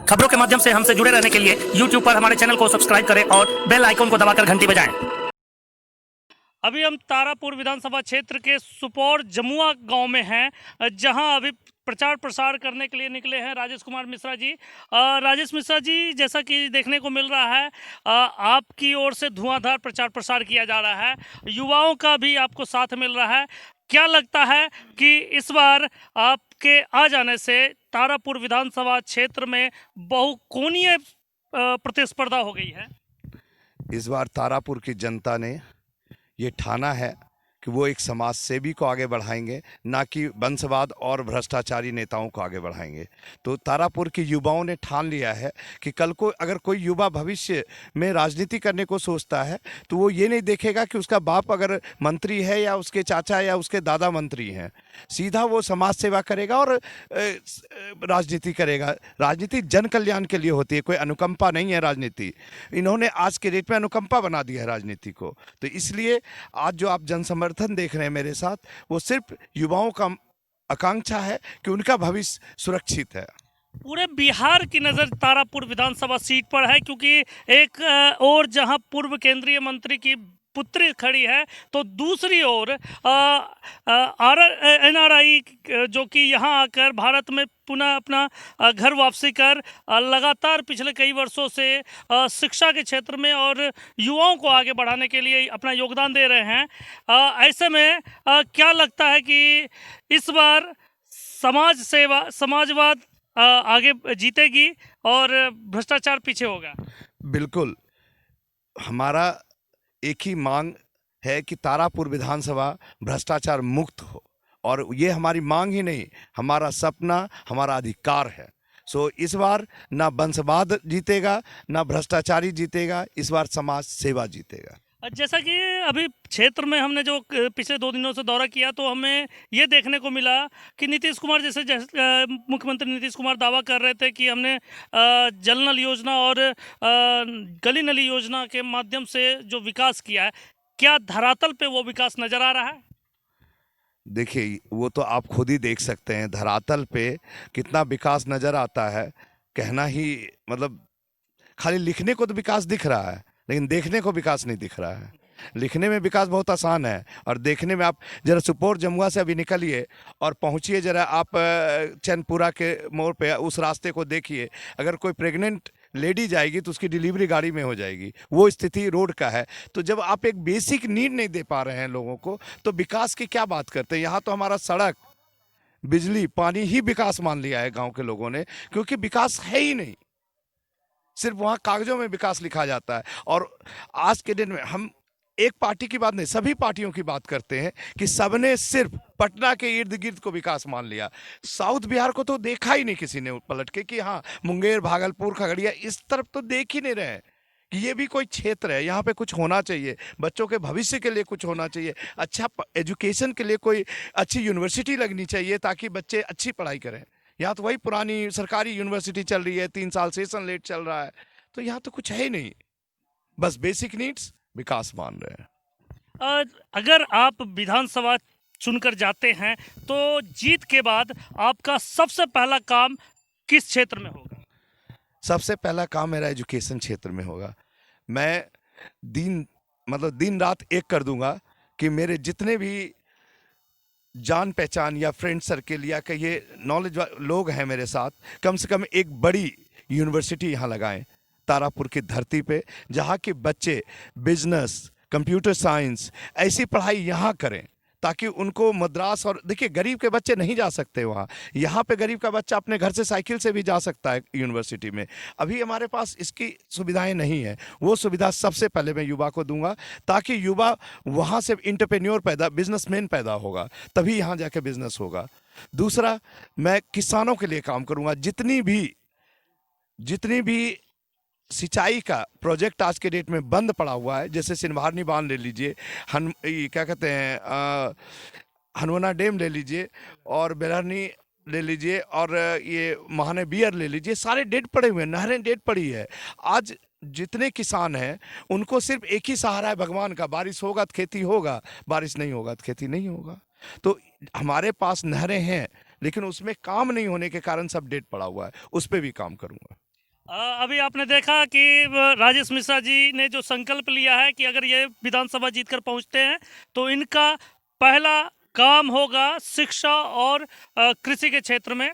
खबरों के माध्यम से हमसे जुड़े रहने के लिए YouTube पर हमारे चैनल को सब्सक्राइब करें और बेल आइकन को दबाकर घंटी बजाएं। अभी हम तारापुर विधानसभा क्षेत्र के सुपौर जमुआ गांव में हैं, जहां अभी प्रचार प्रसार करने के लिए निकले हैं राजेश कुमार मिश्रा जी। राजेश मिश्रा जी, जैसा कि देखने को मिल रहा है, आपकी ओर से धुआंधार प्रचार प्रसार किया जा रहा है, युवाओं का भी आपको साथ मिल रहा है। क्या लगता है कि इस बार आपके आ जाने से तारापुर विधानसभा क्षेत्र में बहुकोणीय प्रतिस्पर्धा हो गई है? इस बार तारापुर की जनता ने ये ठाना है कि वो एक समाज सेवी को आगे बढ़ाएंगे, ना कि वंशवाद और भ्रष्टाचारी नेताओं को आगे बढ़ाएंगे। तो तारापुर के युवाओं ने ठान लिया है कि कल को अगर कोई युवा भविष्य में राजनीति करने को सोचता है तो वो ये नहीं देखेगा कि उसका बाप अगर मंत्री है या उसके चाचा या उसके दादा मंत्री हैं। सीधा वो समाज सेवा करेगा और राजनीति करेगा। राजनीति जन कल्याण के लिए होती है, कोई अनुकंपा नहीं है राजनीति। इन्होंने आज के डेट में अनुकंपा बना दी है राजनीति को। तो इसलिए आज जो आप जनसमर्थन देख रहे हैं मेरे साथ, वो सिर्फ युवाओं का आकांक्षा है कि उनका भविष्य सुरक्षित है। पूरे बिहार की नज़र तारापुर विधानसभा सीट पर है, क्योंकि एक और जहां पूर्व केंद्रीय मंत्री की पुत्री खड़ी है, तो दूसरी ओर NRI जो कि यहां आकर भारत में पुनः अपना घर वापसी कर लगातार पिछले कई वर्षों से शिक्षा के क्षेत्र में और युवाओं को आगे बढ़ाने के लिए अपना योगदान दे रहे हैं। ऐसे में क्या लगता है कि इस बार समाज सेवा, समाजवाद आगे जीतेगी और भ्रष्टाचार पीछे होगा? बिल्कुल, हमारा एक ही मांग है कि तारापुर विधानसभा भ्रष्टाचार मुक्त हो, और ये हमारी मांग ही नहीं, हमारा सपना, हमारा अधिकार है। सो इस बार ना वंशवाद जीतेगा, ना भ्रष्टाचारी जीतेगा, इस बार समाज सेवा जीतेगा। जैसा कि अभी क्षेत्र में हमने जो पिछले 2 दिनों से दौरा किया, तो हमें ये देखने को मिला कि नीतीश कुमार मुख्यमंत्री नीतीश कुमार दावा कर रहे थे कि हमने जल नल योजना और गली नली योजना के माध्यम से जो विकास किया है, क्या धरातल पे वो विकास नज़र आ रहा है? देखिए, वो तो आप खुद ही देख सकते हैं धरातल पे कितना विकास नज़र आता है। कहना ही मतलब, खाली लिखने को तो विकास दिख रहा है, लेकिन देखने को विकास नहीं दिख रहा है। लिखने में विकास बहुत आसान है, और देखने में आप जरा सुपौर जमुआ से अभी निकलिए और पहुंचिए जरा आप चैनपुरा के मोड़ पे, उस रास्ते को देखिए। अगर कोई प्रेग्नेंट लेडी जाएगी तो उसकी डिलीवरी गाड़ी में हो जाएगी, वो स्थिति रोड का है। तो जब आप एक बेसिक नीड नहीं दे पा रहे हैं लोगों को, तो विकास की क्या बात करते हैं? यहाँ तो हमारा सड़क, बिजली, पानी ही विकास मान लिया है गाँव के लोगों ने, क्योंकि विकास है ही नहीं। सिर्फ वहाँ कागजों में विकास लिखा जाता है। और आज के दिन में हम एक पार्टी की बात नहीं, सभी पार्टियों की बात करते हैं कि सबने सिर्फ पटना के इर्द गिर्द को विकास मान लिया। साउथ बिहार को तो देखा ही नहीं किसी ने पलट के कि हाँ, मुंगेर, भागलपुर, खगड़िया, इस तरफ तो देख ही नहीं रहे कि ये भी कोई क्षेत्र है, यहाँ पे कुछ होना चाहिए, बच्चों के भविष्य के लिए कुछ होना चाहिए, अच्छा एजुकेशन के लिए कोई अच्छी यूनिवर्सिटी लगनी चाहिए ताकि बच्चे अच्छी पढ़ाई करें। यहाँ तो वही पुरानी सरकारी यूनिवर्सिटी चल रही है, 3 साल सेशन लेट चल रहा है। तो यहाँ तो कुछ है ही नहीं, बस बेसिक नीड्स विकास मान रहे हैं। अगर आप विधानसभा चुनकर जाते हैं, तो जीत के बाद आपका सबसे पहला काम किस क्षेत्र में होगा? सबसे पहला काम मेरा एजुकेशन क्षेत्र में होगा। मैं दिन रात एक कर दूंगा कि मेरे जितने भी जान पहचान या फ्रेंड सर्किल या कहिए नॉलेज लोग हैं मेरे साथ, कम से कम एक बड़ी यूनिवर्सिटी यहाँ लगाएं तारापुर की धरती पे, जहाँ के बच्चे बिजनेस, कंप्यूटर साइंस, ऐसी पढ़ाई यहाँ करें ताकि उनको मद्रास, और देखिए गरीब के बच्चे नहीं जा सकते वहाँ, यहाँ पे गरीब का बच्चा अपने घर से साइकिल से भी जा सकता है यूनिवर्सिटी में। अभी हमारे पास इसकी सुविधाएं नहीं है, वो सुविधा सबसे पहले मैं युवा को दूंगा, ताकि युवा वहाँ से एंटरप्रेन्योर बिजनेसमैन पैदा होगा, तभी यहाँ जाके बिजनेस होगा। दूसरा, मैं किसानों के लिए काम करूँगा। जितनी भी सिंचाई का प्रोजेक्ट आज के डेट में बंद पड़ा हुआ है, जैसे सिनभारनी बांध ले लीजिए, क्या कहते हैं, हनुमाना डैम ले लीजिए, और बेलहरनी ले लीजिए, और ये महाने बियर ले लीजिए, सारे डेड पड़े हुए हैं, नहरें डेड पड़ी है। आज जितने किसान हैं उनको सिर्फ एक ही सहारा है भगवान का, बारिश होगा तो खेती होगा, बारिश नहीं होगा तो खेती नहीं होगा। तो हमारे पास नहरें हैं, लेकिन उसमें काम नहीं होने के कारण सब डेड पड़ा हुआ है, उस पर भी काम करूँगा। अभी आपने देखा कि राजेश मिश्रा जी ने जो संकल्प लिया है कि अगर ये विधानसभा जीतकर पहुंचते हैं तो इनका पहला काम होगा शिक्षा और कृषि के क्षेत्र में।